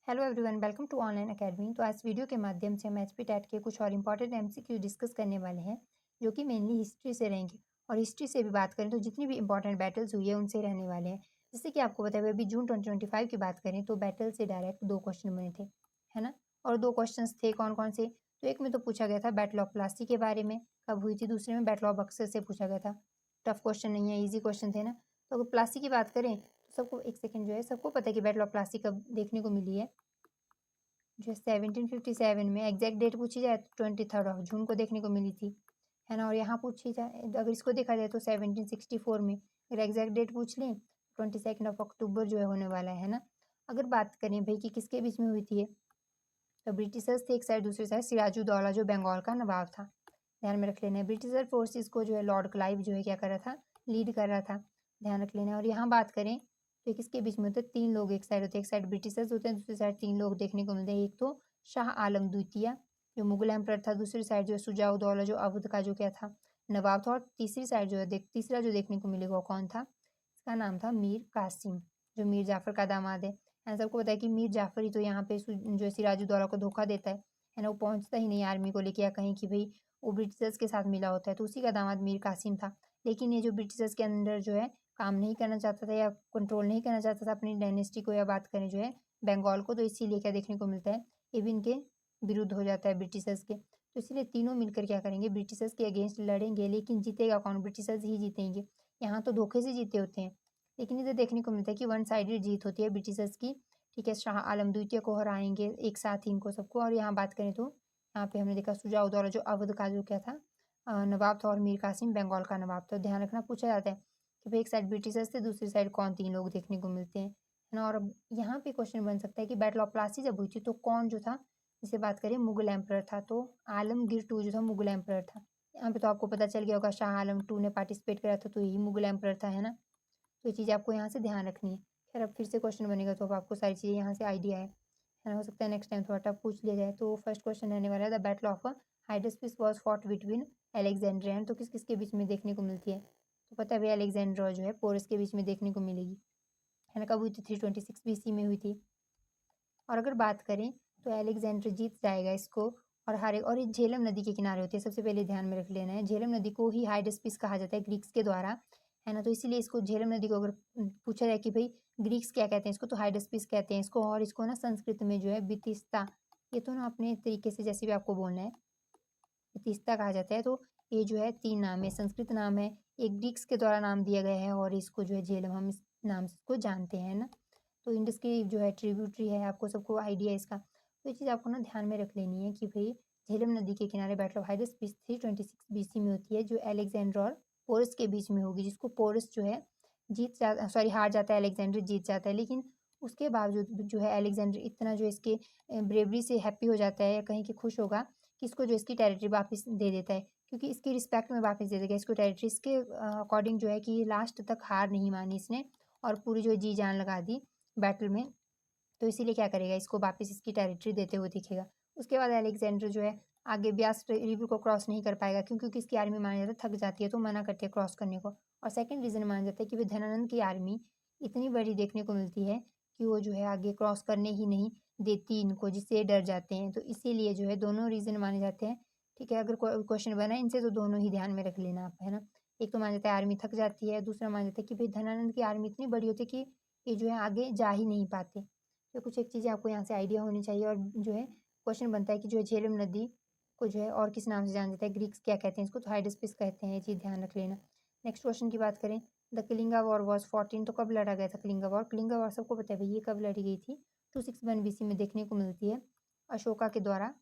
Hello everyone, welcome to online academy. तो आज video के माध्यम से हम एचपी टेट के कुछ और इंपॉर्टेंट एमसीक्यू डिस्कस करने वाले हैं, जो कि मेनली हिस्ट्री से रहेंगे। और हिस्ट्री से भी बात करें तो जितनी भी इंपॉर्टेंट बैटल्स हुई है उनसे रहने वाले हैं। जैसे कि आपको पता है, अभी जून 2025 की बात करें तो बैटल से डायरेक्ट 2 क्वेश्चन बने थे, है ना। और 2 क्वेश्चन थे कौन कौन से? तो एक में तो पूछा गया था बैटल ऑफ प्लासी के बारे में, कब हुई थी। दूसरे में बैटल ऑफ बक्सर से पूछा गया था। टफ क्वेश्चन नहीं है, ईजी क्वेश्चन थे ना। तो अगर प्लासी की बात करें तो सबको एक सेकेंड, जो है सबको पता है कि बैटल ऑफ प्लासी कब देखने को मिली है। जो 1757 में एग्जैक्ट डेट पूछी जाए तो 23 ऑफ जून को देखने को मिली थी, है ना। और यहाँ पूछी जाए, अगर इसको देखा जाए तो 1764 में, अगर एग्जैक्ट डेट पूछ लें 22 ऑफ अक्टूबर जो है होने वाला है ना। अगर बात करें भाई कि किसके बीच में हुई थी ये, तो ब्रिटिशर्स थे एक साइड, दूसरी साइड सिराजुद्दौला जो बंगाल का नवाब था। ध्यान में रख लेना है। ब्रिटिशर फोर्सेस को जो है लॉर्ड क्लाइव जो है क्या कर रहा था, लीड कर रहा था। ध्यान रख लेना है। और यहाँ बात करें तो ये किसके बीच में होते हैं, 3 लोग एक साइड होते हैं। एक साइड ब्रिटिशर्स होते हैं, दूसरी साइड 3 लोग देखने को मिलते हैं। एक तो शाह आलम द्वितीय जो मुगल एम्परर था, दूसरी साइड जो सुजाउद्दौला जो अवध का जो क्या था, नवाब था। और तीसरी साइड जो है तीसरा जो देखने को मिलेगा वो कौन था, इसका नाम था मीर कासिम, जो मीर जाफर का दामाद है। सबको पता है कि मीर जाफर ही तो यहाँ पे जो है सिराजुद्दौला को धोखा देता है ना। वो पहुंचता ही नहीं आर्मी को लेके, या कहीं कि भाई वो ब्रिटिशर्स के साथ मिला होता है। तो उसी का दामाद मीर कासिम था। लेकिन ये जो ब्रिटिशर्स के अंदर जो है काम नहीं करना चाहता था, या कंट्रोल नहीं करना चाहता था अपनी डायनेस्टी को, या बात करें जो है बंगाल को, तो इसीलिए क्या देखने को मिलता है, ये भी इनके विरुद्ध हो जाता है ब्रिटिशर्स के। तो इसीलिए तीनों मिलकर क्या करेंगे, ब्रिटिशर्स के अगेंस्ट लड़ेंगे। लेकिन जीतेगा कौन, ब्रिटिशर्स ही जीतेंगे। यहाँ तो धोखे से जीते होते हैं, लेकिन इधर देखने को मिलता है कि वन साइडेड जीत होती है ब्रिटिशर्स की। ठीक है, शाह आलम द्वितीय को हराएंगे एक साथ ही इनको सबको। और यहाँ बात करें तो यहाँ पे हमने देखा सुजाउद्दौला जो अवध का जो क्या था, नवाब था, और मीर कासिम बंगाल का नवाब था। ध्यान रखना, पूछा जाता है कि भाई एक साइड ब्रिटिशर्स थे, दूसरी साइड कौन 3 लोग देखने को मिलते हैं, है ना। और अब यहाँ पे क्वेश्चन बन सकता है कि बैटल ऑफ प्लासी जब हुई थी तो कौन जो था, जिसे बात करें मुगल एम्परर था, तो आलमगीर टू जो था मुगल एम्परर था। यहाँ पे तो आपको पता चल गया होगा, शाह आलम टू ने पार्टिसिपेट करा था तो यही मुगल एम्परर था, है ना। तो ये चीज़ आपको यहाँ से ध्यान रखनी है। खैर, अब फिर से क्वेश्चन बनेगा तो अब आपको सारी चीज़ें यहाँ से आइडिया है ना। हो सकता है नेक्स्ट टाइम थोड़ा टफ पूछ लिया जाए। तो फर्स्ट क्वेश्चन रहने वाला है, the battle of Hydaspes was fought between Alexandria, तो किस किसके बीच में देखने को मिलती है। तो पता है भाई, अलेक्जेंड्रा जो है पोरस के बीच में देखने को मिलेगी, है ना। कब हुई थी, 326 बीसी में हुई थी। और अगर बात करें तो अलेक्जेंडर जीत जाएगा इसको और हारे। और ये झेलम नदी के किनारे होती है, सबसे पहले ध्यान में रख लेना है। झेलम नदी को ही हाइडेस्पिस कहा जाता है ग्रीक्स के द्वारा, है ना। तो इसीलिए इसको झेलम नदी को अगर पूछा जाए कि भाई ग्रीक्स क्या कहते हैं इसको, तो हाइडेस्पिस कहते हैं इसको। और इसको ना संस्कृत में जो है बितिस्ता, ये तो ना अपने तरीके से जैसे भी आपको बोलना है, बितिस्ता कहा जाता है। तो ये जो है 3 नाम है, संस्कृत नाम है, एक ग्रीक्स के द्वारा नाम दिया गया है, और इसको जो है झेलम हम इस नाम से इसको जानते हैं ना। तो इंडस की जो है ट्रिब्यूटरी है, आपको सबको आइडिया है इसका। तो ये चीज़ आपको ना ध्यान में रख लेनी है कि भाई झेलम नदी के किनारे बैटल ऑफ हाइडेस्पिस 326 बीसी में होती है, जो अलेक्जेंडर और पोरस के बीच में होगी, जिसको पोरस जो है हार जाता है, अलेक्जेंडर जीत जाता है। लेकिन उसके बावजूद जो है अलेक्जेंडर इतना जो इसके ब्रेवरी से हैप्पी हो जाता है, या कहीं कि खुश होगा कि इसको जो इसकी टेरिटरी वापस दे देता है, क्योंकि इसकी रिस्पेक्ट में वापस दे देगा इसको टेरिटरी। इसके अकॉर्डिंग जो है कि लास्ट तक हार नहीं मानी इसने, और पूरी जो जी जान लगा दी बैटल में। तो इसीलिए क्या करेगा, इसको वापस इसकी टेरिटरी देते हुए दिखेगा। उसके बाद अलेक्जेंडर जो है आगे ब्यास रिवर को क्रॉस नहीं कर पाएगा, क्योंकि इसकी आर्मी माना जाता है थक जाती है, तो मना करती है क्रॉस करने को। और सेकंड रीजन माना जाता है कि धनानंद की आर्मी इतनी बड़ी देखने को मिलती है कि वो जो है आगे क्रॉस करने ही नहीं देती इनको, जिससे डर जाते हैं। तो इसीलिए जो है दोनों रीजन माने जाते हैं। ठीक है, अगर क्वेश्चन बना इनसे तो दोनों ही ध्यान में रख लेना आप, है ना। एक तो माना जाता है आर्मी थक जाती है, दूसरा माना जाता है कि भाई धनानंद की आर्मी इतनी बड़ी होती है कि ये जो है आगे जा ही नहीं पाते। तो कुछ एक चीज़ें आपको यहाँ से आइडिया होनी चाहिए। और जो है क्वेश्चन बनता है कि जो है झेलम नदी को जो है और किस नाम से जाना जाता है, ग्रीक्स क्या कहते हैं इसको, तो हाइडेस्पिस कहते हैं। ये चीज़ ध्यान रख लेना। नेक्स्ट क्वेश्चन की बात करें, द कलिंगा वॉर वॉज 14, तो कब लड़ा गया था कलिंगा वॉर। कलिंगा वॉर सबको पता है भाई, ये कब लड़ी गई थी, 261 बीसी में देखने को मिलती है। अशोका के द्वारा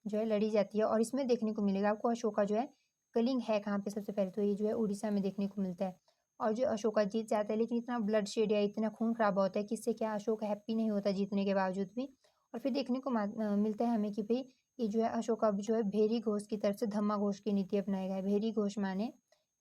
जो है लड़ी जाती है। और इसमें देखने को मिलेगा आपको अशोका जो है, कलिंग है कहाँ पे, सबसे पहले तो ये जो है उड़ीसा में देखने को मिलता है। और जो अशोका जीत जाता है, लेकिन इतना ब्लड शेड या इतना खून खराबा होता है कि इससे क्या अशोक हैप्पी नहीं होता जीतने के बावजूद भी। और फिर देखने को मिलता है हमें कि भाई ये जो है अशोका अब जो है भेरी घोष की तरफ से धम्मा घोष की नीति अपनाएगा। भेरी घोष माने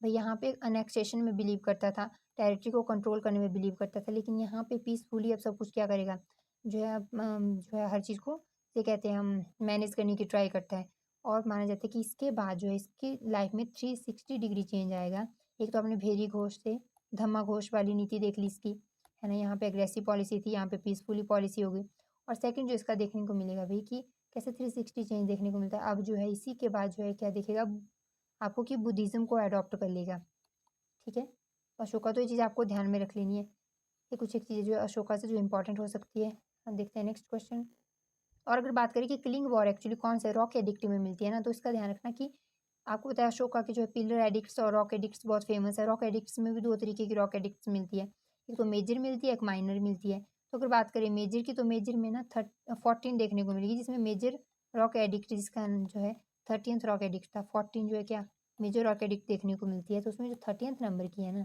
भाई यहाँ पे अनेक्सेशन में बिलीव करता था, टेरिटरी को कंट्रोल करने में बिलीव करता था। लेकिन यहाँ पे पीसफुली अब सब कुछ क्या करेगा, जो है जो है हर चीज़ को ये कहते हैं हम मैनेज करने की ट्राई करता है। और माना जाता है कि इसके बाद जो है इसकी लाइफ में 360 डिग्री चेंज आएगा। एक तो आपने भेरी घोष से धम्मा घोष वाली नीति देख ली इसकी, है ना। यहाँ पे एग्रेसिव पॉलिसी थी, यहाँ पे पीसफुली पॉलिसी हो गई। और सेकंड जो इसका देखने को मिलेगा भाई कि कैसे 360 चेंज देखने को मिलता है। अब जो है इसी के बाद जो है क्या दिखेगा आपको कि बुद्धिज़्म को अडॉप्ट कर लेगा, ठीक है। तो अशोका तो ये चीज़ आपको ध्यान में रख लेनी है। ये कुछ एक चीज़ें जो अशोका से जो इम्पोर्टेंट हो सकती है। अब देखते हैं नेक्स्ट क्वेश्चन। और अगर बात करें कि किलिंग वॉर एक्चुअली कौन से रॉक एडिक्ट में मिलती है ना, तो इसका ध्यान रखना कि आपको पता है अशोका के जो है पिलर एडिक्ट्स और रॉक एडिक्ट्स बहुत फेमस है। रॉक एडिक्ट्स में भी 2 तरीके की रॉक एडिक्ट्स मिलती है। एक तो मेजर मिलती है, एक माइनर मिलती है। तो अगर बात करें मेजर की, तो मेजर में ना 14 देखने को मिलेगी, जिसमें मेजर रॉक एडिक्ट जिसका जो है 30th रॉक एडिक्ट था। 14 जो है क्या मेजर रॉक एडिक्ट देखने को मिलती है। तो उसमें जो 30th नंबर की है ना,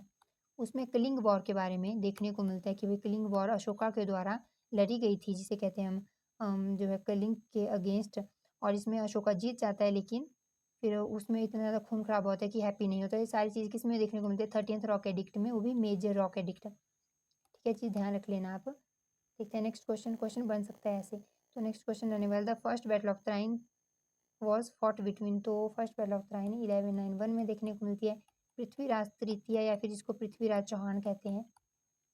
उसमें कलिंग वॉर के बारे में देखने को मिलता है कि भाई कलिंग वॉर अशोका के द्वारा लड़ी गई थी, जिसे कहते हैं हम जो है कलिंग के अगेंस्ट। और इसमें अशोका जीत जाता है, लेकिन फिर उसमें इतना ज़्यादा खून खराब होता है कि हैप्पी नहीं होता। ये सारी चीज़ किसमें देखने को मिलती है 30th रॉक एडिक्ट में, वो भी मेजर रॉक एडिक्ट। ठीक है, चीज़ ध्यान रख लेना आप। देखते हैं नेक्स्ट क्वेश्चन। क्वेश्चन बन सकता है ऐसे। तो नेक्स्ट क्वेश्चन रहने वाला the first battle of Tarain was fought between. तो फर्स्ट बैटल ऑफ त्राइन 1191 में देखने को मिलती है। पृथ्वीराज तृतीय या फिर जिसको पृथ्वीराज चौहान कहते हैं,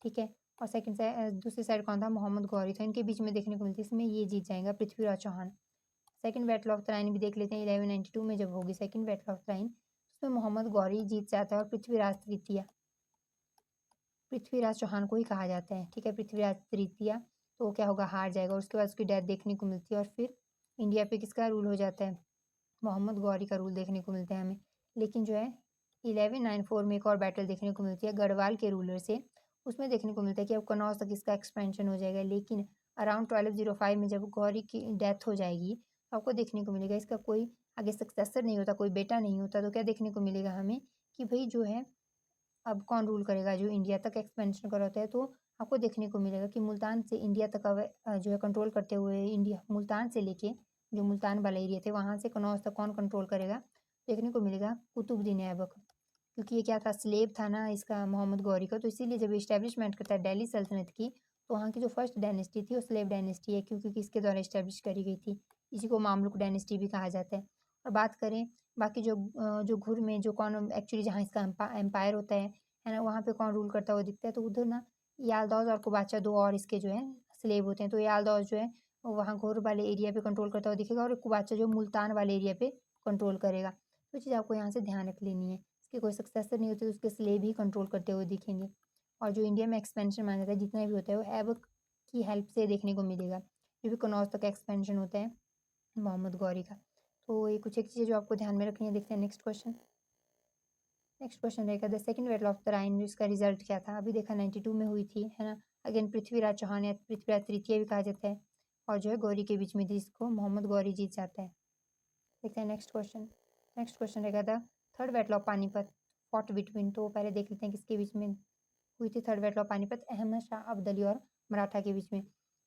ठीक है। और सेकंड साइड दूसरी साइड कौन था मोहम्मद गौरी था। इनके बीच में देखने को मिलती है, इसमें ये जीत जाएगा Prithviraj Chauhan. Second battle of Tarain भी देख लेते हैं 1192 में जब होगी सेकंड बैटल ऑफ त्राइन, उसमें मोहम्मद गौरी जीत जाता है और पृथ्वीराज तृतीय पृथ्वीराज चौहान को ही कहा जाता है, ठीक है। पृथ्वीराज तृतीय तो क्या होगा हार जाएगा और उसके बाद उसकी डेथ देखने को मिलती है। और फिर इंडिया पे किसका रूल हो जाता है मोहम्मद गौरी का रूल देखने को मिलता है हमें। लेकिन जो है 1194 में एक और बैटल देखने को मिलती है गढ़वाल के रूलर से। उसमें देखने को मिलता है कि अब कनौज तक इसका एक्सपेंशन हो जाएगा, लेकिन अराउंड 1205 में जब गौरी की डेथ हो जाएगी तो आपको देखने को मिलेगा इसका कोई आगे सक्सेसर नहीं होता, कोई बेटा नहीं होता। तो क्या देखने को मिलेगा हमें कि भाई जो है अब कौन रूल करेगा, जो इंडिया तक एक्सपेंशन कर होता है। तो आपको देखने को मिलेगा कि मुल्तान से इंडिया तक जो है कंट्रोल करते हुए इंडिया मुल्तान से लेके जो मुल्तान वाला एरिया थे वहाँ से कनौज तक कौन कंट्रोल करेगा, देखने को मिलेगा कुतुबुद्दीन ऐबक। क्योंकि ये क्या था स्लेव था ना इसका मोहम्मद गौरी का, तो इसीलिए जब इस्टेब्लिशमेंट करता है दिल्ली सल्तनत की, तो वहाँ की जो फर्स्ट डायनेस्टी थी वो स्लेव डायनेस्टी है, क्योंकि इसके द्वारा इस्टेब्लिश करी गई थी। इसी को मामलुक डायनेस्टी भी कहा जाता है। और बात करें बाकी जो घुर में जो कौन एक्चुअली जहाँ इसका एम्पायर होता है ना, वहाँ पे कौन रूल करता हुआ दिखता है, तो उधर ना यालदौज और कुबाचा दो और इसके जो है स्लेव होते हैं। तो यालदौज जो है वहाँ घोर वाले एरिया पे कंट्रोल करता हुआ दिखेगा और कुबाचा जो मुल्तान वाले एरिया पे कंट्रोल करेगा। तो चीज़ आपको यहाँ से ध्यान रख लेनी है। इसके कोई सक्सेसर नहीं होते तो उसके स्लेव ही कंट्रोल करते हुए दिखेंगे। और जो इंडिया में एक्सपेंशन माना जाता है जितना भी होता है वो ऐबक की हेल्प से देखने को मिलेगा, जो भी कनौज तक एक्सपेंशन होता है मोहम्मद गौरी का। तो ये कुछ एक चीज़ें जो आपको ध्यान में रखनी है। देखते हैं नेक्स्ट क्वेश्चन। नेक्स्ट क्वेश्चन रहेगा the second battle of Tarain, जिसका रिजल्ट क्या था। अभी देखा 92 में हुई थी, है ना। अगेन पृथ्वीराज चौहान या पृथ्वीराज तृतीय भी कहा जाता है, और जो है गौरी के बीच में थी, इसको मोहम्मद गौरी जीत जाता है। देखते हैं नेक्स्ट क्वेश्चन। नेक्स्ट क्वेश्चन रहेगा the third battle of Panipat fought between. तो पहले देख लेते हैं किसके बीच में हुई थी third battle of Panipat, Ahmad Shah Abdali और मराठा के बीच में।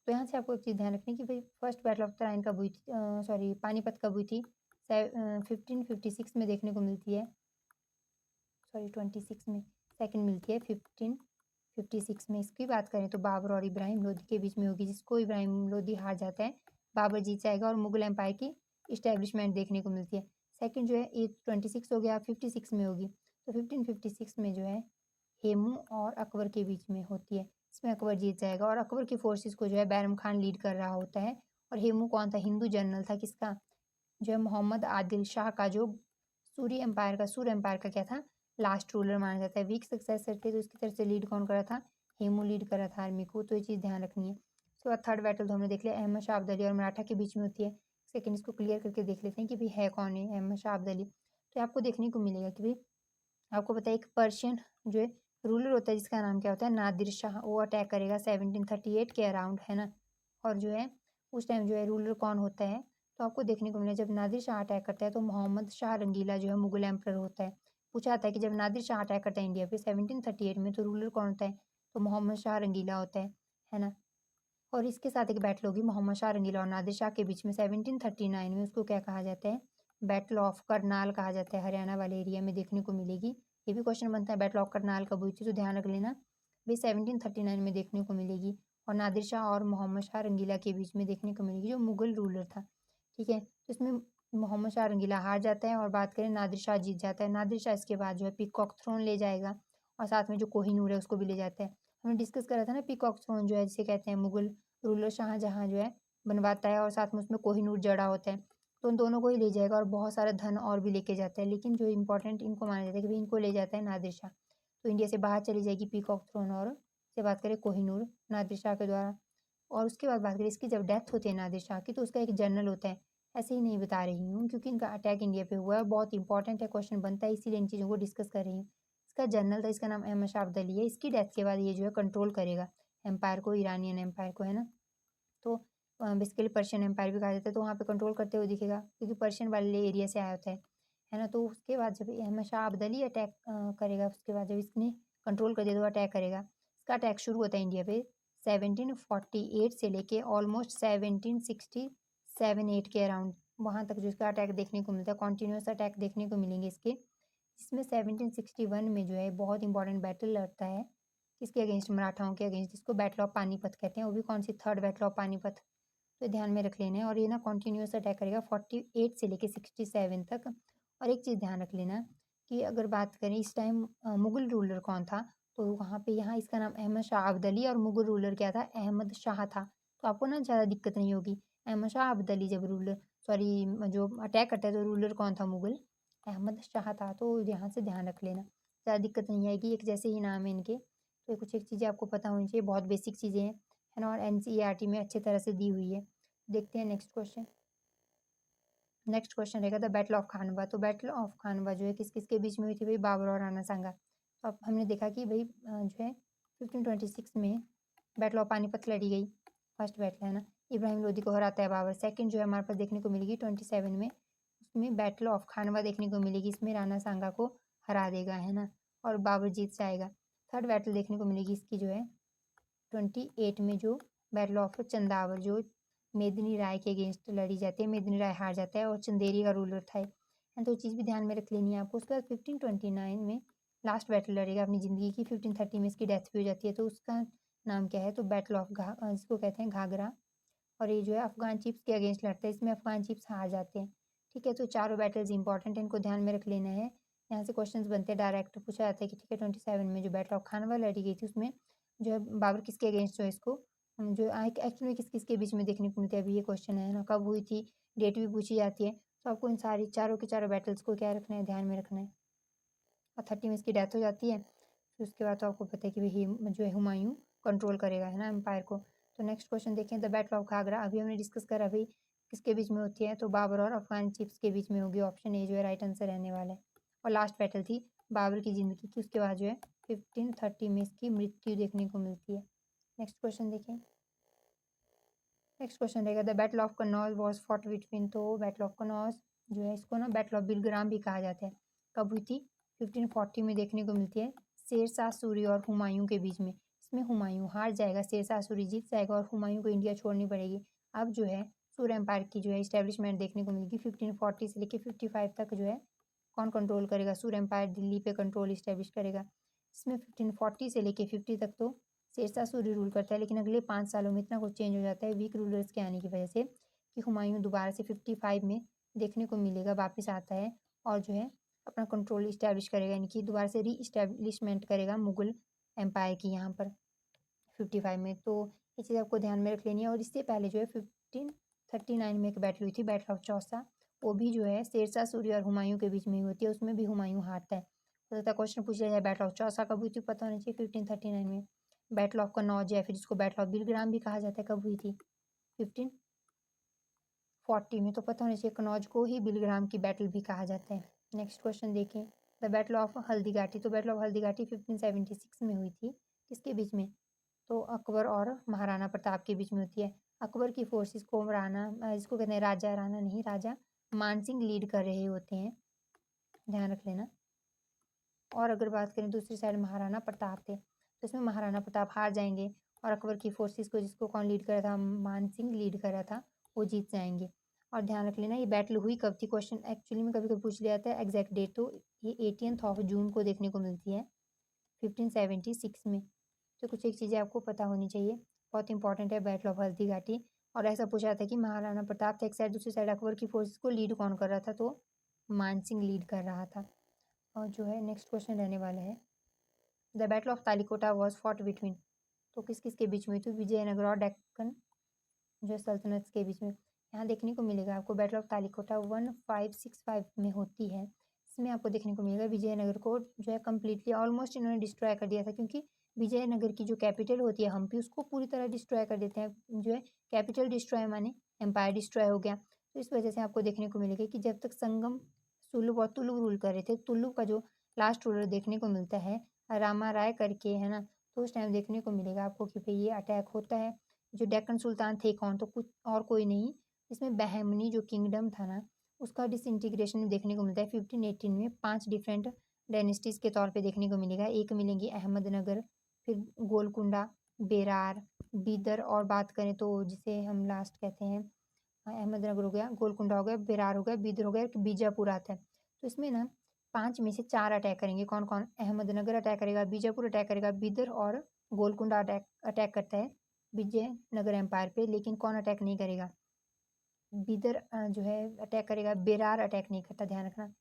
तो यहाँ से आपको एक चीज़ ध्यान रखनी है कि भाई फर्स्ट बैटल ऑफ तराइन कब हुई थी, सॉरी पानीपत कब हुई थी, 1556 में देखने को मिलती है, सॉरी 26 में। सेकंड मिलती है 1556 में। इसकी बात करें तो बाबर और इब्राहिम लोदी के बीच में होगी, जिसको इब्राहिम लोदी हार जाता है बाबर जीत जाएगा और मुगल एम्पायर की इस्टेब्लिशमेंट देखने को मिलती है। सेकंड जो है ये 26 हो गया, 56 में होगी। तो 1556 में जो है हेमू और अकबर के बीच में होती है, इसमें अकबर जीत जाएगा और अकबर की फोर्सेस को जो है बैरम खान लीड कर रहा होता है। और हेमू कौन था, हिंदू जनरल था, किसका, जो है मोहम्मद आदिल शाह का, जो सूर्य एम्पायर का क्या था लास्ट रूलर माना जाता है। वीक सक्सेसर थे, तो इसकी तरफ से लीड कौन कर रहा था, हेमू लीड कर रहा था आर्मी को। तो ये चीज़ ध्यान रखनी है। उसके बाद थर्ड बैटल तो हमने देख लिया, अहमद शाह अब्दाली और मराठा के बीच में होती है। सेकंड इसको क्लियर करके देख लेते हैं कि भाई है कौन है अहमद शाह अब्दाली। तो आपको देखने को मिलेगा कि भाई आपको पता है एक पर्शियन जो है रूलर होता है जिसका नाम क्या होता है नादिर शाह, वो अटैक करेगा 1738 के अराउंड, है ना। और जो है उस टाइम जो है रूलर कौन होता है, तो आपको देखने को मिला जब नादिर शाह अटैक करता है तो मोहम्मद शाह रंगीला जो है मुगल एम्परर होता है। पूछा जाता है कि जब नादिर शाह अटैक करता है इंडिया पे 1738 में, तो रूलर कौन होता है, तो मोहम्मद शाह रंगीला होता है ना। और इसके साथ एक बैटल होगी मोहम्मद शाह रंगीला और नादिर शाह के बीच में 1739 में, उसको क्या कहा जाता है, बैटल ऑफ करनाल कहा जाता है, हरियाणा वाले एरिया में देखने को मिलेगी। ये भी क्वेश्चन बनता है बैटल ऑफ करनाल कब हुई थी, तो ध्यान रख लेना भाई 1739 में देखने को मिलेगी। और नादिर शाह और मोहम्मद शाह रंगीला के बीच में देखने को मिलेगी, जो मुगल रूलर था, ठीक है। तो इसमें मोहम्मद शाह रंगीला हार जाता है और बात करें नादिर शाह जीत जाता है। नादिर शाह इसके बाद जो है पीकॉक थ्रोन ले जाएगा और साथ में जो कोहिनूर है उसको भी ले जाता है। हमने डिस्कस करा था ना पीकॉक थ्रोन जो है जिसे कहते हैं मुगल रूलर शाहजहाँ जो है बनवाता है और साथ में उसमें कोहिनूर जड़ा होता है। तो उन दोनों को ही ले जाएगा और बहुत सारा धन और भी लेके जाता है। लेकिन जो इम्पोर्टेंट इनको माना जाता है कि भाई इनको ले जाता है नादिर शाह। तो इंडिया से बाहर चली जाएगी पीकॉक थ्रोन और से बात करें कोहिनूर नादिर शाह के द्वारा। और उसके बाद बात करें इसकी जब डेथ होती है नादिर शाह की तो उसका एक जनरल होता है। ऐसे ही नहीं बता रही हूँ क्योंकि इनका अटैक इंडिया पे हुआ है, बहुत इंपॉर्टेंट है, क्वेश्चन बनता है, इसीलिए इन चीज़ों को डिस्कस कर रही हूँ। इसका जनरल था, इसका नाम अहमद शाह अब्दाली है। इसकी डेथ के बाद ये जो है कंट्रोल करेगा एम्पायर को, ईरानियन एम्पायर को, है ना। तो बेसिकली पर्शियन एम्पायर भी कहा जाता है, तो वहाँ पे कंट्रोल करते हुए दिखेगा क्योंकि पर्शियन वाले एरिया से आया होता है ना। तो उसके बाद जब अहमद शाह अब्दाली अटैक करेगा, उसके बाद जब इसने कंट्रोल कर दिया तो अटैक करेगा। इसका अटैक शुरू होता है इंडिया पे 1748 से लेके ऑलमोस्ट 1767-8 के अराउंड, वहाँ तक जो इसका अटैक देखने को मिलता है, कॉन्टिन्यूस अटैक देखने को मिलेंगे इसके। इसमें 1761 में जो है बहुत इंपॉर्टेंट बैटल लड़ता है किसके अगेंस्ट, मराठाओं के अगेंस्ट, जिसको बैटल ऑफ पानीपत कहते हैं। वो भी कौन सी, थर्ड बैटल ऑफ पानीपत। तो ध्यान में रख लेना है। और ये ना कॉन्टिन्यूस अटैक करेगा 48 से लेके 67 तक। और एक चीज़ ध्यान रख लेना कि अगर बात करें इस टाइम मुगल रूलर कौन था, तो वहाँ पे यहाँ इसका नाम अहमद शाह अब्दाली और मुगल रूलर क्या था, अहमद शाह था। तो आपको ना ज़्यादा दिक्कत नहीं होगी। अहमद शाह अब्दाली जब रूलर, सॉरी, जो अटैक करता है तो रूलर कौन था, मुगल, अहमद शाह था। तो यहाँ से ध्यान रख लेना, ज़्यादा दिक्कत नहीं आएगी, एक जैसे ही नाम है इनके। तो कुछ एक चीज़ें आपको पता होनी चाहिए, बहुत बेसिक चीज़ें हैं, है ना, और एनसीईआरटी में अच्छी तरह से दी हुई है। देखते हैं नेक्स्ट क्वेश्चन। नेक्स्ट क्वेश्चन रहेगा द बैटल ऑफ खानवा। तो बैटल ऑफ खानवा जो है किस किस के बीच में हुई थी भाई, बाबर और राणा सांगा। तो अब हमने देखा कि भाई जो है 1526 में बैटल ऑफ पानीपत लड़ी गई, फर्स्ट बैटल, है ना। इब्राहिम लोदी को हराता है बाबर। सेकंड जो है हमारे पास देखने को मिलेगी 27 में, उसमें बैटल ऑफ खानवा देखने को मिलेगी, इसमें राणा सांगा को हरा देगा, है ना, और बाबर जीत जाएगा। थर्ड बैटल देखने को मिलेगी इसकी जो है 28 में, जो बैटल ऑफ चंदावर, जो मेदिनी राय के अगेंस्ट लड़ी जाती है, मेदिनी राय हार जाता है और चंदेरी का रूलर था। एंड तो चीज़ भी ध्यान में रख लेनी है आपको। उसके बाद 1529 में लास्ट बैटल लड़ेगा अपनी ज़िंदगी की, 1530 में इसकी डेथ भी हो जाती है। तो उसका नाम क्या है, तो बैटल ऑफ जिसको कहते हैं घाघरा। और ये जो है अफगान चीफ्स के अगेंस्ट लड़ता है, इसमें अफगान चीफ्स हार जाते हैं। ठीक है, तो चारों बैटल्स इंपॉर्टेंट है, इनको ध्यान में रख लेना है। यहाँ से क्वेश्चंस बनते हैं डायरेक्ट, पूछा जाता है कि ठीक है 27 में जो बैटल ऑफ खानवा लड़ी गई थी उसमें जो है बाबर किसके अगेंस्ट जो है इसको जो एक्चुअली में किस किस के बीच में देखने को मिलती है, अभी ये क्वेश्चन है ना, कब हुई थी, डेट भी पूछी जाती है। तो आपको इन सारी चारों के चारों बैटल्स को क्या रखना है, ध्यान में रखना है। और 30 में इसकी डेथ हो जाती है, फिर उसके बाद तो आपको पता है कि भाई जो है हुमायूं कंट्रोल करेगा, है ना, एम्पायर को। तो नेक्स्ट क्वेश्चन देखें, द बैटल ऑफ घाघरा अभी हमने डिस्कस करा भाई किसके बीच में होती है, तो बाबर और अफगान चीफ्स के बीच में होगी, ऑप्शन ए जो है राइट आंसर रहने वाला है। और लास्ट बैटल थी बाबर की ज़िंदगी की, उसके बाद जो है 1530 में इसकी मृत्यु देखने को मिलती है। नेक्स्ट क्वेश्चन देखें। नेक्स्ट क्वेश्चन रहेगा the battle of Kannauj was fought between. तो बैटल ऑफ कन्नौज जो है इसको ना बैटल ऑफ बिलग्राम भी कहा जाता है, कब हुई थी, 1540 में देखने को मिलती है, शेरशाह सूरी और हुमायूं के बीच में। इसमें हुमायूं हार जाएगा, शेरशाह सूरी जीत जाएगा और हुमायूं को इंडिया छोड़नी पड़ेगी। अब जो है सूर एम्पायर की जो है इस्टेब्लिशमेंट देखने को मिलेगी 1540 से लेकर 55 तक। जो है कौन कंट्रोल करेगा, सूर एम्पायर दिल्ली पे कंट्रोल इस्टेब्लिश करेगा। इसमें 1540 से लेकर 50 तक तो शेरशाह सूरी रूल करता है, लेकिन अगले 5 सालों में इतना कुछ चेंज हो जाता है वीक रूलर्स के आने की वजह से कि हुमायूं दोबारा से 55 में देखने को मिलेगा वापस आता है और जो है अपना कंट्रोल इस्टेब्लिश करेगा, यानी कि दोबारा से री इस्टेब्लिशमेंट करेगा मुगल एम्पायर की यहाँ पर 55 में। तो ये चीज़ आपको ध्यान में रख लेनी है। और इससे पहले जो है 1539 में एक बैटल हुई थी, बैटल ऑफ चौसा, वो भी जो है शेरशाह सूरी और हुमायूं के बीच में ही होती है, उसमें भी हुमायूं हारता है। हो सकता है क्वेश्चन पूछा जाए बैटल ऑफ चौसा कब हुई थी, पता होना चाहिए 1539 में। बैटल ऑफ कन्नौज या फिर जिसको बैटल ऑफ बिलग्राम भी कहा जाता है, कब हुई थी, 1540 में। तो पता होना चाहिए कन्नौज को ही बिलग्राम की बैटल भी कहा जाता है। नेक्स्ट क्वेश्चन देखें, द बैटल ऑफ हल्दीघाटी। तो बैटल ऑफ हल्दीघाटी 1576 में हुई थी, किसके बीच में, तो अकबर और महाराणा प्रताप के बीच में होती है। अकबर की फोर्सेस को राणा जिसको कहते हैं राजा, राणा नहीं, राजा मानसिंह लीड कर रहे होते हैं, ध्यान रख लेना। और अगर बात करें दूसरी साइड महाराणा प्रताप थे, तो इसमें महाराणा प्रताप हार जाएंगे और अकबर की फोर्सेस को जिसको कौन लीड कर रहा था, मान सिंह लीड कर रहा था, वो जीत जाएंगे। और ध्यान रख लेना ये बैटल हुई कब थी, क्वेश्चन एक्चुअली में कभी कभी पूछ लिया जाता है एग्जैक्ट डेट, तो ये 18 जून को देखने को मिलती है 1576 में। तो कुछ एक चीज़ें आपको पता होनी चाहिए, बहुत इंपॉर्टेंट है बैटल ऑफ हल्दी घाटी। और ऐसा पूछा था कि महाराणा प्रताप था एक साइड, दूसरी साइड अकबर की फोर्सेस को लीड कौन कर रहा था, तो मानसिंह लीड कर रहा था। और जो है नेक्स्ट क्वेश्चन रहने वाला है the battle of Talikota was fought between. तो किस किस के बीच में हुई थी, विजयनगर और डेक्कन जो सल्तनत के बीच में। यहाँ देखने को मिलेगा आपको बैटल ऑफ तालिकोटा 1565 में होती है। इसमें आपको देखने को मिलेगा विजयनगर को जो है कम्प्लीटली ऑलमोस्ट इन्होंने डिस्ट्रॉय कर दिया था, क्योंकि विजयनगर की जो कैपिटल होती है हम्पी, उसको पूरी तरह डिस्ट्रॉय कर देते हैं। जो है कैपिटल डिस्ट्रॉय माने एम्पायर डिस्ट्रॉय हो गया। तो इस वजह से आपको देखने को मिलेगा कि जब तक संगम, सुलभ और तुलुक रूल कर रहे थे, तुलुक का जो लास्ट रूलर देखने को मिलता है रामा राय करके, है ना, तो उस टाइम देखने को मिलेगा आपको कि भाई ये अटैक होता है। जो डेक्कन सुल्तान थे कौन, तो कुछ और कोई नहीं, इसमें बहमनी जो किंगडम था ना, उसका डिसइंटीग्रेशन देखने को मिलता है 1518 में। 5 डिफरेंट डायनेस्टीज के तौर पे देखने को मिलेगा। एक मिलेंगी अहमदनगर, फिर गोलकुंडा, बेरार, बीदर, और बात करें तो जिसे हम लास्ट कहते हैं अहमदनगर हो गया, गोलकुंडा हो गया, बेरार हो गया, बीदर हो गया, बीजापुर आता है। तो इसमें ना 5 में से 4 अटैक करेंगे। कौन कौन? अहमदनगर अटैक करेगा, बीजापुर अटैक करेगा, बीदर और गोलकुंडा अटैक अटैक करता है विजयनगर एम्पायर पे। लेकिन कौन अटैक नहीं करेगा? बीदर जो है अटैक करेगा, बेरार अटैक नहीं करता, ध्यान रखना।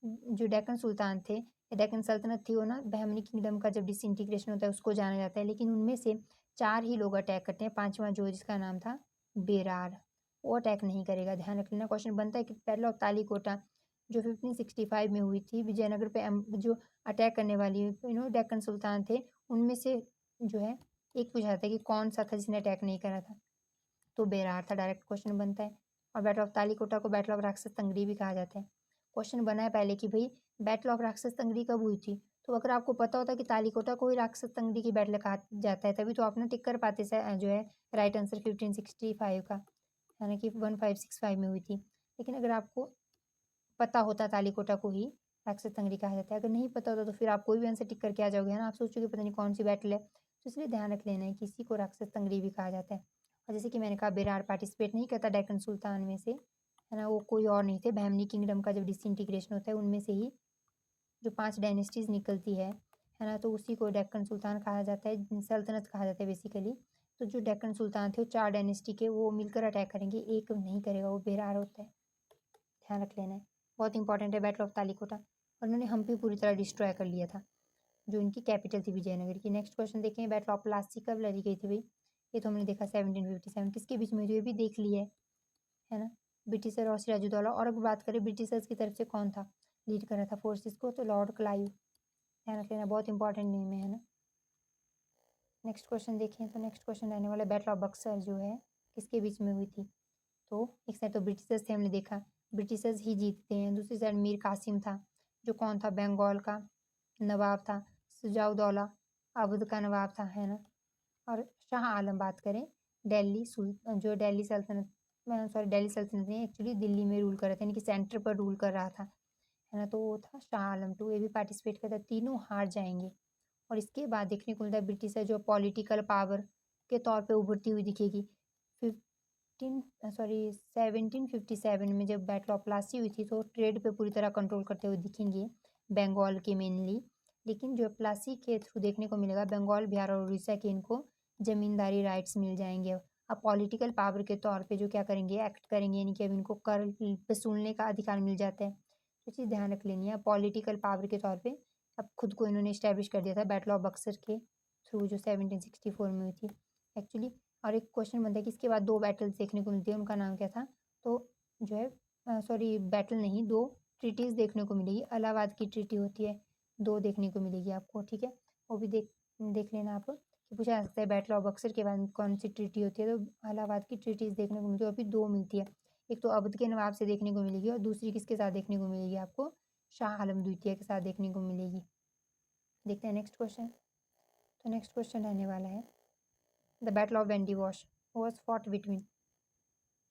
जो डेक्कन सुल्तान थे, डेक्कन सल्तनत थी, वो ना बहमनी किंगडम का जब डिसइंटीग्रेशन होता है उसको जाना जाता है, लेकिन उनमें से 4 ही लोग अटैक करते हैं। 5वां जो जिसका नाम था बेरार, वो अटैक नहीं करेगा, ध्यान रख लेना। क्वेश्चन बनता है कि बैटल ऑफ तालिकोटा जो 1565 में हुई थी विजयनगर पे, जो अटैक करने वाली डेक्कन सुल्तान थे, उनमें से जो है एक पूछा था कि कौन सा था जिसने अटैक नहीं करा था, तो बेरार था, डायरेक्ट क्वेश्चन बनता है। और बैटल ऑफ तालिकोटा को बैटल ऑफ राक्षस तंगड़ी भी कहा जाता है। क्वेश्चन बना है पहले कि भाई बैटल ऑफ राक्षस तंगड़ी कब हुई थी, तो अगर आपको पता होता कि तालिकोटा को ही राक्षस तंगड़ी की बैटल कहा जाता है, तभी तो आप ना टिक कर पाते जो है राइट आंसर 1565 का, यानी कि 1565 में हुई थी। लेकिन अगर आपको पता होता तालिकोटा को ही राक्षस तंगड़ी कहा जाता है, अगर नहीं पता होता तो फिर आप कोई भी आंसर टिक करके आ जाओगे, है ना, आप सोचोगे पता नहीं कौन सी बैटल है। तो इसलिए ध्यान रख लेना है कि इसी को राक्षस तंगड़ी भी कहा जाता है। और जैसे कि मैंने कहा बेरार पार्टिसिपेट नहीं करता डेक्कन सुल्तान में से, है ना, वो कोई और नहीं थे। बहमनी किंगडम का जब डिसइंटीग्रेशन होता है उनमें से ही जो 5 डायनेस्टीज निकलती है ना, तो उसी को डेक्कन सुल्तान कहा जाता है, सल्तनत कहा जाता है बेसिकली। तो जो डेक्कन सुल्तान थे वो 4 डायनेस्टी के, वो मिलकर अटैक करेंगे, एक नहीं करेगा, वो बेरार होता है, ध्यान रख लेना है। बहुत इंपॉर्टेंट है बैटल ऑफ तालिकोटा। और उन्होंने हम्पी पूरी तरह डिस्ट्रॉय कर लिया था, जो इनकी कैपिटल थी विजयनगर की। नेक्स्ट क्वेश्चन देखें, बैटल ऑफ प्लासी कब लड़ी गई थी भाई? ये तो हमने देखा 1757, किसके बीच में हुई थी ये भी देख लिया है ना, ब्रिटिशर और सिराजुद्दौला। और अगर बात करें ब्रिटिशर्स की तरफ से कौन था लीड कर रहा था फोर्सेस को, तो लॉर्ड क्लाइव, ध्यान रख लेना, बहुत इंपॉर्टेंट नेम है ना। नेक्स्ट क्वेश्चन देखें, तो नेक्स्ट क्वेश्चन रहने वाला बैटल ऑफ बक्सर जो है किसके बीच में हुई थी? तो एक साइड तो ब्रिटिशर्स थे, हमने देखा ब्रिटिशर्स ही जीतते हैं। दूसरी साइड मीर कासिम था, जो कौन था? बंगाल का नवाब था। सुजाउद्दौला अवध का नवाब था, है ना। और शाह आलम बात करें, जो दिल्ली सल्तनत, सॉरी दिल्ली सल्तनत ने एक्चुअली दिल्ली में रूल कर रहा था, यानी कि सेंटर पर रूल कर रहा था, है ना। तो वो था शाह आलम टू, ये भी पार्टिसिपेट करता, तीनों हार जाएंगे। और इसके बाद देखने को मिलता है ब्रिटिशर जो पॉलिटिकल पावर के तौर पे उभरती हुई दिखेगी। 1757 में जब बैटल ऑफ प्लासी हुई थी, तो ट्रेड पे पूरी तरह कंट्रोल करते हुए दिखेंगे बंगाल के मेनली। लेकिन जो प्लासी के थ्रू देखने को मिलेगा बंगाल, बिहार और उड़ीसा के इनको जमींदारी राइट्स मिल जाएंगे। अब पॉलिटिकल पावर के तौर पे जो क्या करेंगे, एक्ट करेंगे, यानी कि अब इनको कर वसूलने का अधिकार मिल जाता है। तो चीज़ ध्यान रख लेनी है, पॉलिटिकल पावर के तौर पे अब खुद को इन्होंने इस्टेब्लिश कर दिया था बैटल ऑफ बक्सर के थ्रू, जो 1764 में हुई थी एक्चुअली। और एक क्वेश्चन बनता है कि इसके बाद 2 बैटल्स देखने को मिलती है, उनका नाम क्या था? तो जो है सॉरी बैटल नहीं, 2 ट्रीटीज देखने को मिलेगी। इलाहाबाद की ट्रीटी होती है, 2 देखने को मिलेगी आपको, ठीक है। वो भी देख देख लेना आप, कि पूछा जा सकता है बैटल ऑफ बक्सर के बाद कौन सी ट्रीटी होती है, तो इलाहाबाद की ट्रीटीज देखने को मिलती है, अभी 2 मिलती है। एक तो अवध के नवाब से देखने को मिलेगी, और दूसरी किसके साथ देखने को मिलेगी आपको? शाह आलम द्वितीय के साथ देखने को मिलेगी। देखते हैं नेक्स्ट क्वेश्चन। तो नेक्स्ट क्वेश्चन रहने वाला है, the battle of Wendy wash was fought between,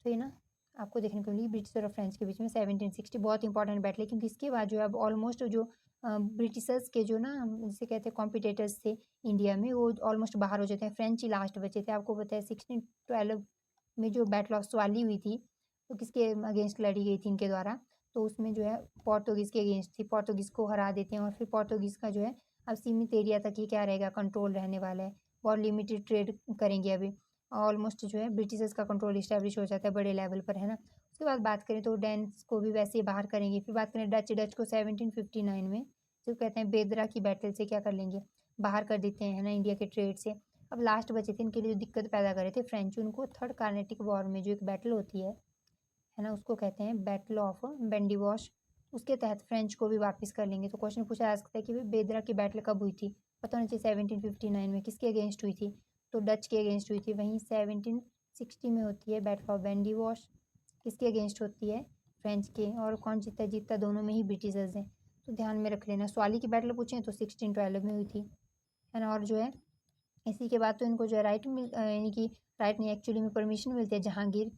तो ये ना आपको देखने को मिली ब्रिटिश और फ्रेंच के बीच में 1760, बहुत इंपॉर्टेंट बैटल है, क्योंकि इसके बाद जो है अब ऑलमोस्ट जो ब्रिटिशर्स के जो ना जिसे कहते हैं कॉम्पिटेटर्स थे इंडिया में, वो ऑलमोस्ट बाहर हो जाते हैं। फ्रेंच ही लास्ट बचे थे। आपको पता है 1612 में जो बैटल ऑफ स्वाली हुई थी, तो किसके अगेंस्ट लड़ी गई थी इनके द्वारा? तो उसमें जो है पोर्तुगीज़ के अगेंस्ट थी, पोर्तुगीज़ को हरा देते हैं। और फिर पोर्तुगीज़ का जो है अब सीमित एरिया तक ही क्या रहेगा, कंट्रोल रहने वाला है, बहुत लिमिटेड ट्रेड करेंगे अभी। ऑलमोस्ट जो है ब्रिटिशर्स का कंट्रोल इस्टेब्लिश हो जाता है बड़े लेवल पर, है ना। उसके बाद बात करें तो डेन्स को भी वैसे ही बाहर करेंगे। फिर बात करें डच को 1759 में जो कहते हैं बेदरा की बैटल से क्या कर लेंगे, बाहर कर देते हैं, है ना, इंडिया के ट्रेड से। अब लास्ट बचे थे, इनके लिए जो दिक्कत पैदा कर रहे थे फ्रेंच, उनको थर्ड कार्नेटिक वॉर में जो एक बैटल होती है ना, उसको कहते हैं बैटल ऑफ बेंडिवॉश। उसके तहत फ्रेंच को भी वापस कर लेंगे। तो क्वेश्चन पूछा जा सकता है कि भाई बेदरा की बैटल कब हुई थी? पता होना चाहिए 1759 में। किसके अगेंस्ट हुई थी? तो डच के अगेंस्ट हुई थी। वहीं 1760 में होती है बैटल ऑफ बेंडिवॉश, किसके अगेंस्ट होती है? फ्रेंच के। और कौन जीता? जीतता दोनों में ही ब्रिटिशर्स हैं। तो ध्यान में रख लेना। स्वाली की बैटल पूछें तो 1612 में हुई थी, है ना। और जो है इसी के बाद तो इनको जो है राइट यानी कि राइट नहीं, एक्चुअली में परमिशन मिलती है। जहांगीर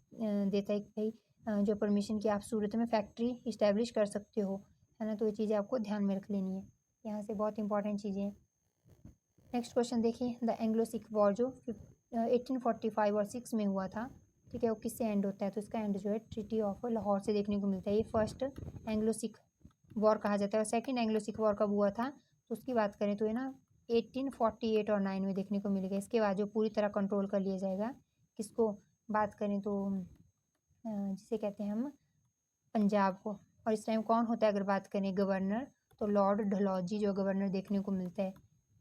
देता है कि भाई जो परमिशन की आप सूरत में फैक्ट्री इस्टेब्लिश कर सकते हो, है ना। तो ये चीज़ें आपको ध्यान में रख लेनी है, यहाँ से बहुत इंपॉर्टेंट चीज़ें हैं। नेक्स्ट क्वेश्चन देखिए, द एंग्लो सिख वॉर जो 1845 और 6 में हुआ था, ठीक है, वो किससे एंड होता है? तो इसका एंड जो है ट्रीटी ऑफ लाहौर से देखने को मिलता है। ये फर्स्ट एंग्लो सिख वॉर कहा जाता है। और सेकेंड एंग्लो सिख वॉर कब हुआ था? तो उसकी बात करें तो है ना 1848 और 9 में देखने को मिलेगा। इसके बाद जो पूरी तरह कंट्रोल कर लिया जाएगा, किसको बात करें तो जिसे कहते हैं हम पंजाब को। और इस टाइम कौन होता है अगर बात करें गवर्नर? तो लॉर्ड डलहौजी जो गवर्नर देखने को मिलता है,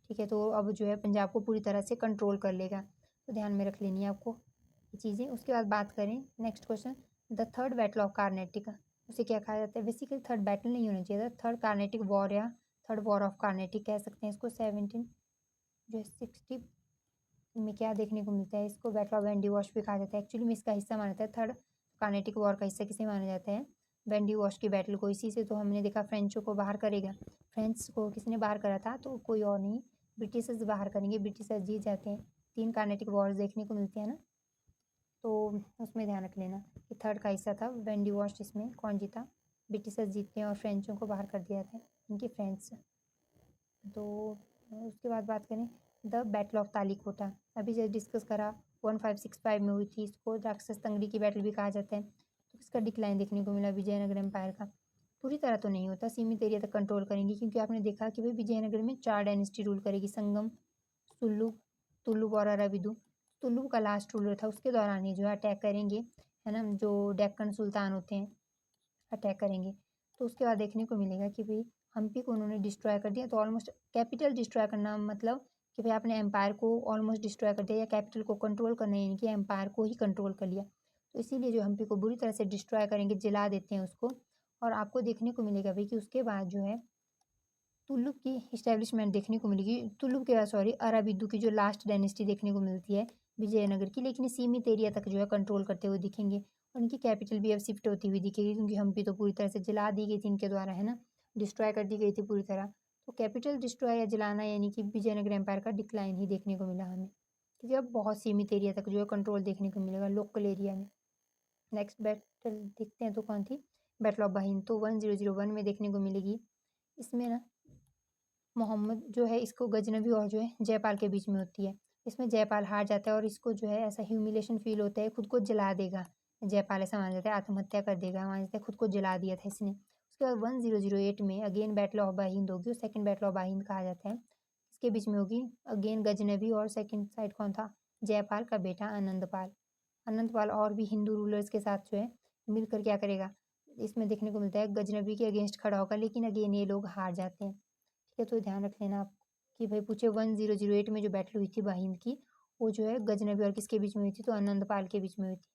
ठीक है। तो अब जो है पंजाब को पूरी तरह से कंट्रोल कर लेगा। तो ध्यान में रख लेनी है आपको ये चीज़ें। उसके बाद बात करें next question, the third battle of Carnatic, उसे क्या कहा जाता है? बेसिकली थर्ड बैटल नहीं होना चाहिए था, थर्ड कार्नेटिक वॉर या थर्ड वॉर ऑफ कार्नेटिक कह सकते हैं इसको। 17 जो है 60 में क्या देखने को मिलता है? इसको बैटल ऑफ बेंडिवॉश भी कहा जाता है। एक्चुअली में इसका हिस्सा माना जाता है, थर्ड कार्नेटिक वॉर का हिस्सा किसे माना जाता है? बेंडिवॉश की बैटल को। इसी से तो हमने देखा फ्रेंचों को बाहर करेगा। फ्रेंच को किसने बाहर करा था? तो कोई और नहीं, ब्रिटिशर्स बाहर करेंगे। ब्रिटिशर्स जीत जाते हैं। 3 कार्नेटिक वॉर्स देखने को मिलते हैं ना, तो उसमें ध्यान रख लेना कि थर्ड का हिस्सा था बेंडिवॉश, जिसमें कौन जीता? ब्रिटिशर्स जीतते हैं और फ्रेंचों को बाहर कर दिया था, इनके फ्रेंड्स। तो उसके बाद बात करें द बैटल ऑफ तालीकोटा, अभी जो डिस्कस करा 1565 में हुई थी। इसको राक्षस तंगड़ी की बैटल भी कहा जाता है। तो इसका डिक्लाइन देखने को मिला विजयनगर एम्पायर का। पूरी तरह तो नहीं होता, सीमित एरिया तक कंट्रोल करेंगी, क्योंकि आपने देखा कि भाई विजयनगर में 4 डायनेस्टी रूल करेगी, संगम, सुल्लुभ, तुलुभ और अराविदु। तुलुभ का लास्ट रूलर था, उसके दौरान ही जो है अटैक करेंगे, है ना, जो डेक्कन सुल्तान होते हैं अटैक करेंगे। तो उसके बाद देखने को मिलेगा कि भाई हम्पी को उन्होंने डिस्ट्रॉय कर दिया। तो ऑलमोस्ट कैपिटल डिस्ट्रॉय करना मतलब कि भाई आपने एम्पायर को ऑलमोस्ट डिस्ट्रॉय कर दिया, या कैपिटल को कंट्रोल करना, यानी कि एम्पायर को ही कंट्रोल कर लिया। तो इसीलिए जो हम्पी को बुरी तरह से डिस्ट्रॉय करेंगे, जला देते हैं उसको। और आपको देखने को मिलेगा भाई कि उसके बाद जो है तुलुक की इस्टेब्लिशमेंट देखने को मिलेगी। तुलुक के बाद सॉरी अराबिदु की जो लास्ट डायनेस्टी देखने को मिलती है विजयनगर की, लेकिन सीमित एरिया तक जो है कंट्रोल करते हुए दिखेंगे। और इनकी कैपिटल भी अब शिफ्ट होती हुई दिखेगी, क्योंकि हम्पी तो पूरी तरह से जला दी गई थी इनके द्वारा, है ना, डिस्ट्रॉय कर दी गई थी पूरी तरह। तो कैपिटल डिस्ट्रॉय या जलाना, यानी कि विजयनगर एम्पायर का डिक्लाइन ही देखने को मिला हमें, क्योंकि अब बहुत सीमित एरिया तक जो है कंट्रोल देखने को मिलेगा लोकल एरिया में। नेक्स्ट बैटल देखते हैं तो कौन थी? बैटल ऑफ बाहिन, तो 1001 में देखने को मिलेगी। इसमें ना मोहम्मद जो है, इसको गजनबी और जो है जयपाल के बीच में होती है। इसमें जयपाल हार जाता है और इसको जो है ऐसा ह्यूमिलेशन फील होता है, खुद को जला देगा जयपाल, ऐसा माना जाता है, आत्महत्या कर देगा, माना जाता है खुद को जला दिया था इसने। उसके बाद 1008 में अगेन बैटल ऑफ बाहिंद होगी, सेकंड बैटल ऑफ बाहिंद कहा जाता है। इसके बीच में होगी अगेन गजनबी, और सेकंड साइड कौन था? जयपाल का बेटा आनंदपाल। आनंदपाल और भी हिंदू रूलर्स के साथ जो है मिलकर क्या करेगा, इसमें देखने को मिलता है गजनबी के अगेंस्ट खड़ा होगा, लेकिन अगेन ये लोग हार जाते हैं। ठीक है, तो ध्यान रख लेना आप कि भाई पूछे 1008 में जो बैटल हुई थी बाहिंद की, वो जो है गजनबी और किसके बीच में हुई थी? तो आनंदपाल के बीच में हुई थी।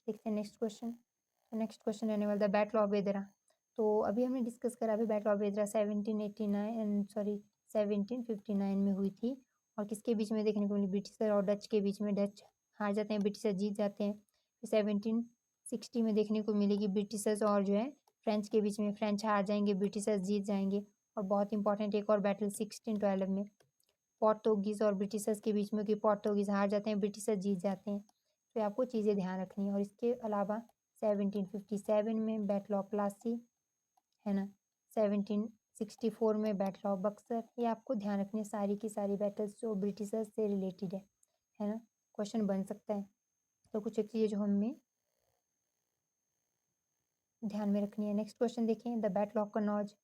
देखते हैं नेक्स्ट क्वेश्चन। तो नेक्स्ट क्वेश्चन रहने वाला था बैटल ऑफ बेदरा। तो अभी हमने डिस्कस करा अभी बैटल ऑफ बेदरा 1759 में हुई थी। और किसके बीच में देखने को मिली? ब्रिटिशर और डच के बीच में। डच हार जाते हैं, ब्रिटिशर जीत जाते हैं। फिर 1760 में देखने को मिलेगी ब्रिटिशर्स और जो है फ्रेंच के बीच में। फ्रेंच हार जाएंगे, ब्रिटिशर्स जीत जाएंगे। और बहुत इंपॉर्टेंट एक और बैटल 1612 में पोर्तुगीज और ब्रिटिशर्स के बीच में, कि पोर्तुगीज हार जाते हैं, ब्रिटिशर्स जीत जाते हैं। तो आपको चीज़ें ध्यान रखनी है। और इसके अलावा 1757 में बैटल ऑफ प्लासी, है ना, 1764 में बैटल ऑफ बक्सर। ये आपको ध्यान रखनी है सारी की सारी बैटल्स जो ब्रिटिशर्स से रिलेटेड है ना, क्वेश्चन बन सकता है। तो कुछ एक चीज़ें जो हमें ध्यान में रखनी है। नेक्स्ट क्वेश्चन देखें, द बैटल ऑफ कनौज,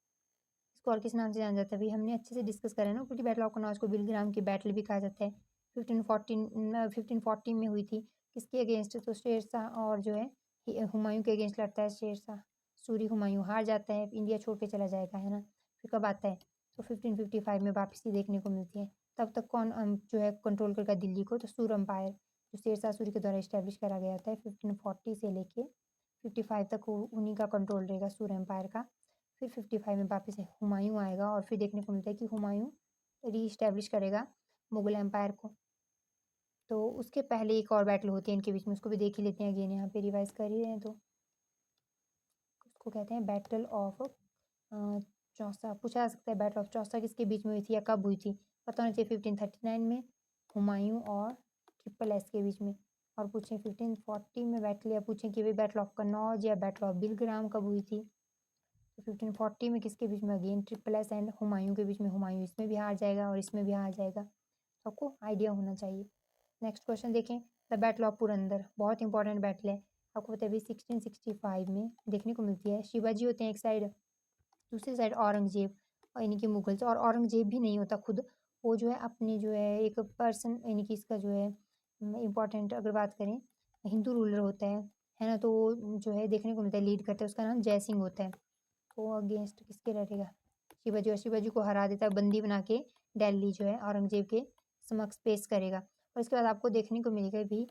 इसको और किस नाम से जाना जाता है? भाई हमने अच्छे से डिस्कस करा है ना, क्योंकि बैटल ऑफ कनौज को बिलग्राम की बैटल भी कहा जाता है। 1540 में हुई थी। किसके अगेंस्ट? तो शेरशाह और जो है हुमायूं के अगेंस्ट लड़ता है शेरशाह। सूरी हुमायूं हार जाता है, इंडिया छोड़ के चला जाएगा, है ना। फिर कब आता है? तो 1555 में वापसी देखने को मिलती है। तब तक कौन जो है कंट्रोल करेगा दिल्ली को, तो सूर एम्पायर जो शेरशाह सूरी के द्वारा इस्टेब्लिश करा गया था 1540 से लेके 55 तक उन्हीं का कंट्रोल रहेगा सूर एम्पायर का। फिर 55 में वापस से हुमायूं आएगा और फिर देखने को मिलता है कि हुमायूं री इस्टेब्लिश करेगा मुगल एम्पायर को। तो उसके पहले एक और बैटल होती है इनके बीच में, उसको भी देख ही लेते हैं अगेन, यहाँ पे रिवाइज कर ही रहे हैं तो उसको कहते हैं बैटल ऑफ चौसा। पूछा जा सकता है बैटल ऑफ चौसा किसके बीच में हुई थी या कब हुई थी, पता होना चाहिए। 1539 में हुमायूं और ट्रिपल एस के बीच में। और पूछें 1540 में बैटल, या पूछें कि भाई बैटल ऑफ कन्नौज या बैटल ऑफ बिलग्राम कब हुई थी, तो 1540 में किसके बीच में, again triple S and Humayun के बीच में। हुमायूं इसमें भी हार जाएगा और इसमें भी हार जाएगा, तो आपको आइडिया होना चाहिए। नेक्स्ट क्वेश्चन देखें, द बैटल ऑफ पुरंदर, बहुत इंपॉर्टेंट बैटल है। आपको पता है 1665 में देखने को मिलती है। शिवाजी होते हैं एक साइड, दूसरी साइड औरंगजेब, और यानी कि मुगल्स। और औरंगजेब भी नहीं होता खुद, वो जो है अपने जो है एक पर्सन, यानी कि इसका जो है इम्पोर्टेंट अगर बात करें हिंदू रूलर होता है ना, तो वो जो है देखने को मिलता है लीड करता है, उसका नाम जय सिंह होता है। तो अगेंस्ट किसके रहेगा, शिवाजी। और शिवाजी को हरा देता है, बंदी बना के दिल्ली जो है औरंगजेब के समक्ष पेश करेगा। और इसके बाद आपको देखने को मिलेगा भी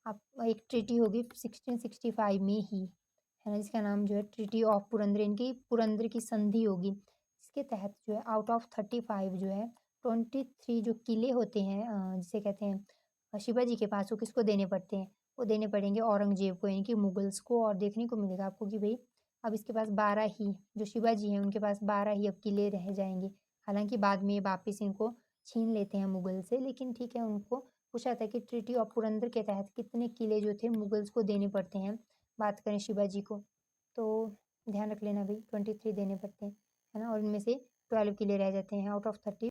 आप एक ट्रीटी होगी 1665 में ही, है ना, जिसका नाम जो है ट्रीटी ऑफ पुरंदर, इनकी पुरंदर की संधि होगी। इसके तहत जो है आउट ऑफ 35 जो है 23 जो किले होते हैं जिसे कहते हैं शिवाजी के पास, वो किसको देने पड़ते हैं, वो देने पड़ेंगे औरंगजेब को, यानी कि मुगल्स को। और देखने को मिलेगा आपको कि भाई अब इसके पास 12 ही, जो शिवाजी हैं उनके पास 12 ही अब किले रह जाएंगे। हालांकि बाद में ये वापिस इनको छीन लेते हैं मुगल से, लेकिन ठीक है, उनको पूछा था कि ट्रीटी ऑफ पुरंदर के तहत कितने किले जो थे मुगल्स को देने पड़ते हैं, बात करें शिवाजी को, तो ध्यान रख लेना भाई 23 देने पड़ते हैं, है ना। और इनमें से 12 किले रह जाते हैं आउट ऑफ 30।